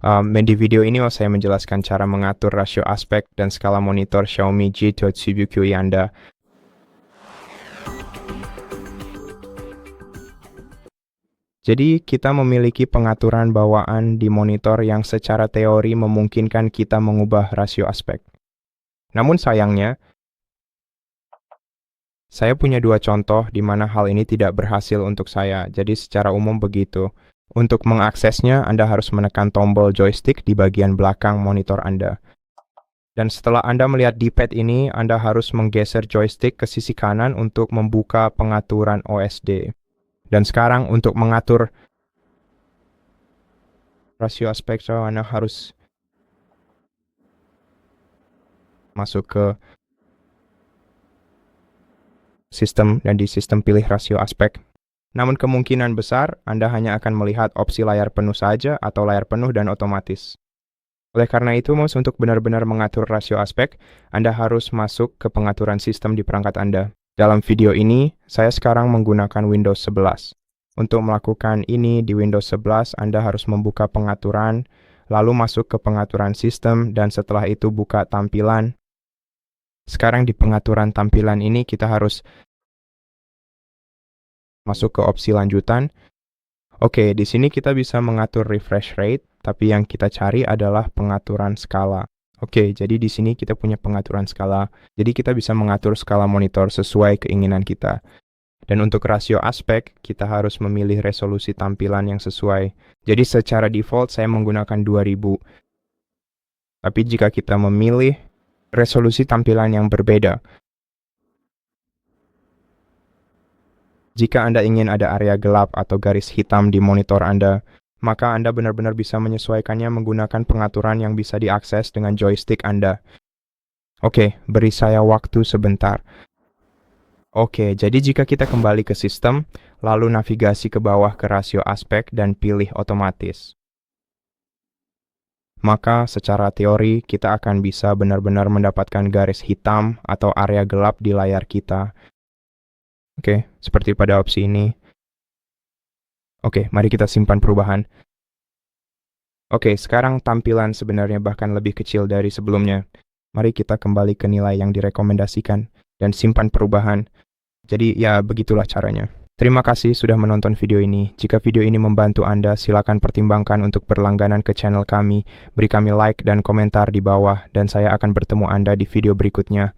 Di video ini saya menjelaskan cara mengatur rasio aspek dan skala monitor Xiaomi G2 QE Anda. Jadi, kita memiliki pengaturan bawaan di monitor yang secara teori memungkinkan kita mengubah rasio aspek. Namun sayangnya, saya punya dua contoh di mana hal ini tidak berhasil untuk saya, jadi secara umum begitu. Untuk mengaksesnya, Anda harus menekan tombol joystick di bagian belakang monitor Anda. Dan setelah Anda melihat D-pad ini, Anda harus menggeser joystick ke sisi kanan untuk membuka pengaturan OSD. Dan sekarang untuk mengatur rasio aspek, Anda harus masuk ke sistem dan di sistem pilih rasio aspek. Namun kemungkinan besar Anda hanya akan melihat opsi layar penuh saja atau layar penuh dan otomatis. Oleh karena itu, untuk benar-benar mengatur rasio aspek, Anda harus masuk ke pengaturan sistem di perangkat Anda. Dalam video ini, saya sekarang menggunakan Windows 11. Untuk melakukan ini di Windows 11, Anda harus membuka pengaturan, lalu masuk ke pengaturan sistem, dan setelah itu buka tampilan. Sekarang di pengaturan tampilan ini kita harus masuk ke opsi lanjutan. Oke, di sini kita bisa mengatur refresh rate, tapi yang kita cari adalah pengaturan skala. Oke, jadi di sini kita punya pengaturan skala. Jadi kita bisa mengatur skala monitor sesuai keinginan kita. Dan untuk rasio aspek, kita harus memilih resolusi tampilan yang sesuai. Jadi secara default saya menggunakan 2000. Tapi jika kita memilih resolusi tampilan yang berbeda, jika Anda ingin ada area gelap atau garis hitam di monitor Anda, maka Anda benar-benar bisa menyesuaikannya menggunakan pengaturan yang bisa diakses dengan joystick Anda. Oke, beri saya waktu sebentar. Oke, jadi jika kita kembali ke sistem, lalu navigasi ke bawah ke rasio aspek dan pilih otomatis, maka secara teori kita akan bisa benar-benar mendapatkan garis hitam atau area gelap di layar kita. Oke, seperti pada opsi ini. Oke, mari kita simpan perubahan. Oke, sekarang tampilan sebenarnya bahkan lebih kecil dari sebelumnya. Mari kita kembali ke nilai yang direkomendasikan dan simpan perubahan. Jadi ya begitulah caranya. Terima kasih sudah menonton video ini. Jika video ini membantu Anda, silakan pertimbangkan untuk berlangganan ke channel kami. Beri kami like dan komentar di bawah, dan saya akan bertemu Anda di video berikutnya.